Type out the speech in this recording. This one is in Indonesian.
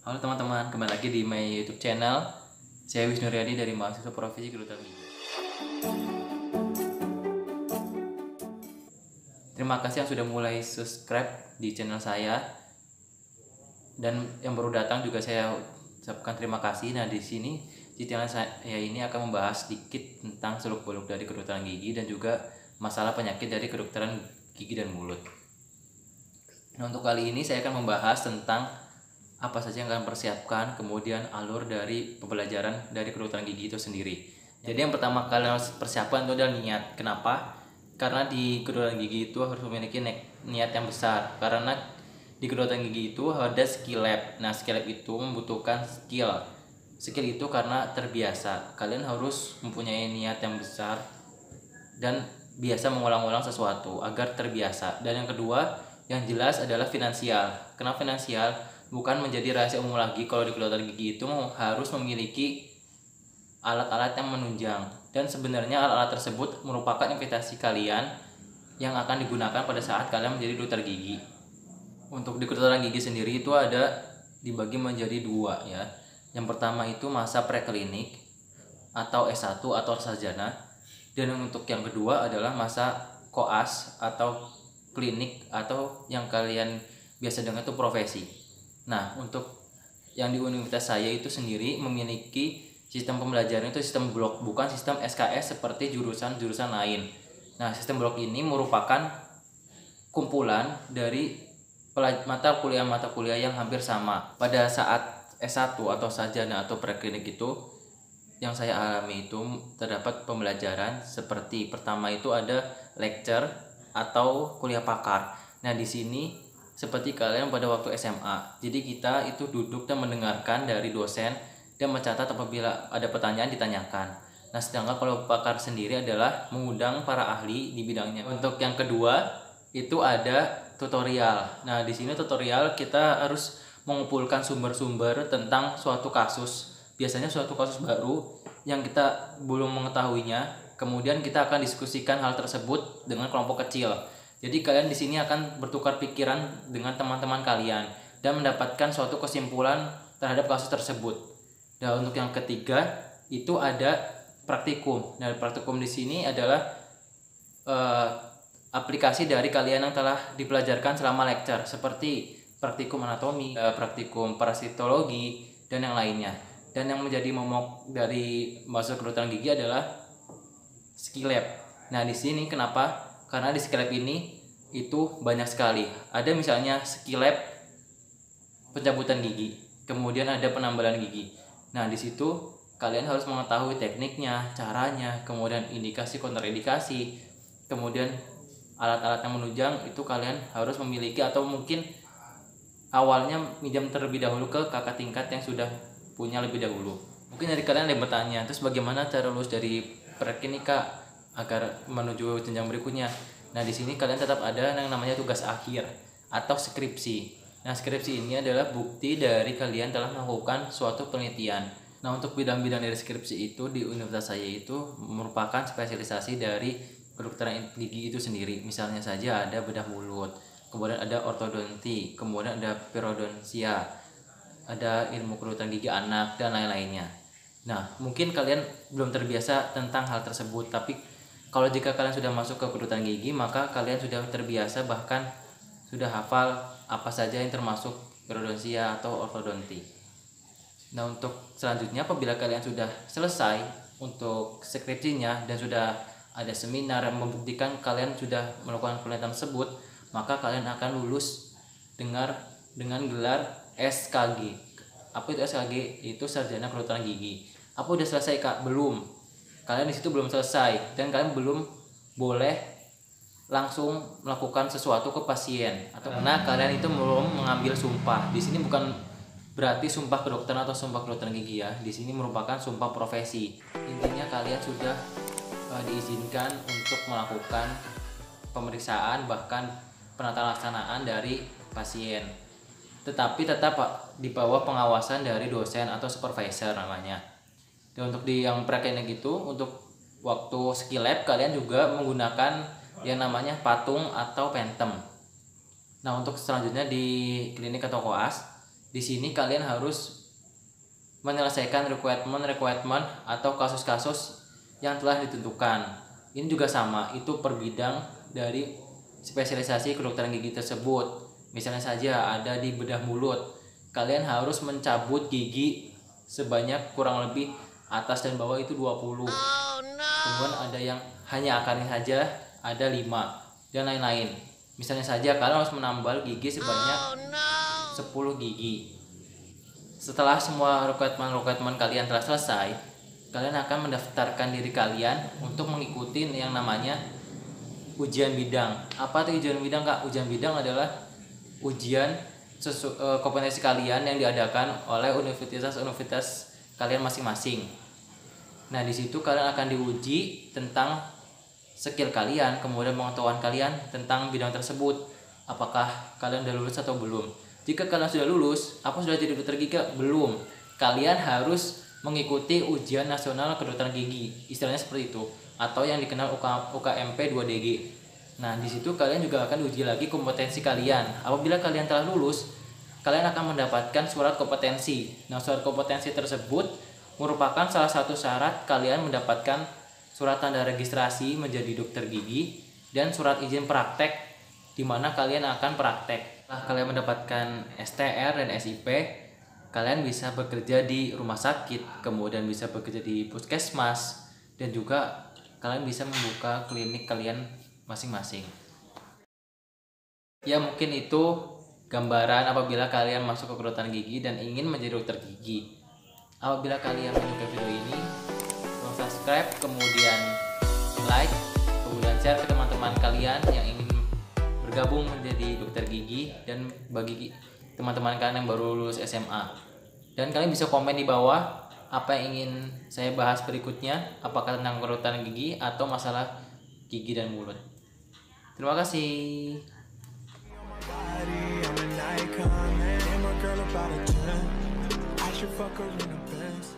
Halo teman-teman, kembali lagi di my YouTube channel. Saya Wisnu Riyadi dari mahasiswa Profesi Kedokteran Gigi. Terima kasih yang sudah mulai subscribe di channel saya, dan yang baru datang juga saya ucapkan terima kasih. Nah, di sini di channel saya ini akan membahas sedikit tentang seluk-beluk dari kedokteran gigi dan juga masalah penyakit dari kedokteran gigi dan mulut. Nah, untuk kali ini saya akan membahas tentang apa saja yang kalian persiapkan, kemudian alur dari pembelajaran dari kedokteran gigi itu sendiri. Jadi yang pertama kalian harus persiapkan itu adalah niat. Kenapa? Karena di kedokteran gigi itu harus memiliki niat yang besar. Karena di kedokteran gigi itu ada skill lab. Nah, skill lab itu membutuhkan skill. Skill itu karena terbiasa. Kalian harus mempunyai niat yang besar dan biasa mengulang-ulang sesuatu agar terbiasa. Dan yang kedua, yang jelas adalah finansial. Kenapa finansial? Bukan menjadi rahasia umum lagi kalau di kedokteran gigi itu harus memiliki alat-alat yang menunjang, dan sebenarnya alat-alat tersebut merupakan investasi kalian yang akan digunakan pada saat kalian menjadi dokter gigi. Untuk di kedokteran gigi sendiri itu ada dibagi menjadi dua ya. Yang pertama itu masa preklinik atau S1 atau sarjana, dan untuk yang kedua adalah masa koas atau klinik atau yang kalian biasa dengar itu profesi. Nah, untuk yang di universitas saya itu sendiri memiliki sistem pembelajaran itu sistem blok, bukan sistem SKS seperti jurusan-jurusan lain. Nah, sistem blok ini merupakan kumpulan dari mata kuliah yang hampir sama. Pada saat S1 atau sarjana atau preklinik itu yang saya alami itu terdapat pembelajaran seperti pertama itu ada lecture atau kuliah pakar. Nah, di sini seperti kalian pada waktu SMA. Jadi kita itu duduk dan mendengarkan dari dosen dan mencatat apabila ada pertanyaan ditanyakan. Nah, sedangkan kalau pakar sendiri adalah mengundang para ahli di bidangnya. Untuk yang kedua itu ada tutorial. Nah, di sini tutorial kita harus mengumpulkan sumber-sumber tentang suatu kasus. Biasanya suatu kasus baru yang kita belum mengetahuinya. Kemudian kita akan diskusikan hal tersebut dengan kelompok kecil. Jadi kalian di sini akan bertukar pikiran dengan teman-teman kalian dan mendapatkan suatu kesimpulan terhadap kasus tersebut. Dan untuk yang ketiga itu ada praktikum. Nah, praktikum di sini adalah aplikasi dari kalian yang telah dipelajarkan selama lecture, seperti praktikum anatomi, praktikum parasitologi, dan yang lainnya. Dan yang menjadi momok dari masuk kedokteran gigi adalah skill lab. Nah, di sini kenapa? Karena di skill lab ini itu banyak sekali. Ada misalnya skill lab pencabutan gigi, kemudian ada penambalan gigi. Nah, di situ kalian harus mengetahui tekniknya, caranya, kemudian indikasi kontraindikasi, kemudian alat-alat yang menunjang itu kalian harus memiliki, atau mungkin awalnya minjam terlebih dahulu ke kakak tingkat yang sudah punya lebih dahulu. Mungkin dari kalian ada yang bertanya, terus bagaimana cara lulus dari preklinik agar menuju jenjang berikutnya? Nah, di sini kalian tetap ada yang namanya tugas akhir atau skripsi. Nah, skripsi ini adalah bukti dari kalian telah melakukan suatu penelitian. Nah, untuk bidang-bidang dari skripsi itu di universitas saya itu merupakan spesialisasi dari kedokteran gigi itu sendiri. Misalnya saja ada bedah mulut, kemudian ada ortodonti, kemudian ada periodontia, ada ilmu kedokteran gigi anak, dan lain-lainnya. Nah, mungkin kalian belum terbiasa tentang hal tersebut, tapi kalau jika kalian sudah masuk ke kedokteran gigi, maka kalian sudah terbiasa, bahkan sudah hafal apa saja yang termasuk periodontia atau ortodonti. Nah, untuk selanjutnya apabila kalian sudah selesai untuk skripsinya dan sudah ada seminar yang membuktikan kalian sudah melakukan penelitian tersebut, maka kalian akan lulus dengan gelar SKG. Apa itu SKG? Itu sarjana kedokteran gigi. Apa udah selesai, Kak? Belum. Kalian di situ belum selesai dan kalian belum boleh langsung melakukan sesuatu ke pasien, atau karena kalian itu belum mengambil sumpah. Di sini bukan berarti sumpah kedokteran atau sumpah kedokteran gigi ya. Di sini merupakan sumpah profesi. Intinya kalian sudah diizinkan untuk melakukan pemeriksaan bahkan penata laksanaan dari pasien, tetapi tetap di bawah pengawasan dari dosen atau supervisor namanya. Dan untuk di yang preklinik itu, untuk waktu skill lab kalian juga menggunakan yang namanya patung atau pentem. Nah, untuk selanjutnya di klinik atau koas Di sini kalian harus menyelesaikan requirement atau kasus-kasus yang telah ditentukan. Ini juga sama, itu per bidang dari spesialisasi kedokteran gigi tersebut. Misalnya saja ada di bedah mulut, kalian harus mencabut gigi sebanyak kurang lebih atas dan bawah itu 20. Kemudian ada yang hanya akarnya saja, ada 5 dan lain-lain. Misalnya saja kalian harus menambal gigi sebanyak 10 gigi. Setelah semua requirement kalian telah selesai, kalian akan mendaftarkan diri kalian untuk mengikuti yang namanya ujian bidang. Apa itu ujian bidang, Kak? Ujian bidang adalah ujian kompetensi kalian yang diadakan oleh universitas kalian masing-masing. Nah, di situ kalian akan diuji tentang skill kalian, kemudian pengetahuan kalian tentang bidang tersebut. Apakah kalian sudah lulus atau belum? Jika kalian sudah lulus, apa sudah jadi dokter gigi? Belum. Kalian harus mengikuti ujian nasional kedokteran gigi, istilahnya seperti itu, atau yang dikenal UKMP 2DG. Nah, di situ kalian juga akan diuji lagi kompetensi kalian. Apabila kalian telah lulus, kalian akan mendapatkan surat kompetensi. Nah, surat kompetensi tersebut merupakan salah satu syarat kalian mendapatkan surat tanda registrasi menjadi dokter gigi dan surat izin praktek di mana kalian akan praktek. Setelah kalian mendapatkan STR dan SIP, kalian bisa bekerja di rumah sakit, kemudian bisa bekerja di puskesmas, dan juga kalian bisa membuka klinik kalian masing-masing. Ya, mungkin itu gambaran apabila kalian masuk ke kedokteran gigi dan ingin menjadi dokter gigi. Apabila kalian menyukai video ini, tolong subscribe, kemudian like, kemudian share ke teman-teman kalian yang ingin bergabung menjadi dokter gigi, dan bagi teman-teman kalian yang baru lulus SMA. Dan kalian bisa komen di bawah apa yang ingin saya bahas berikutnya, apakah tentang kedokteran gigi atau masalah gigi dan mulut. Terima kasih. Body, I'm an icon, man. My girl about a 10. I should fuck her in a Benz.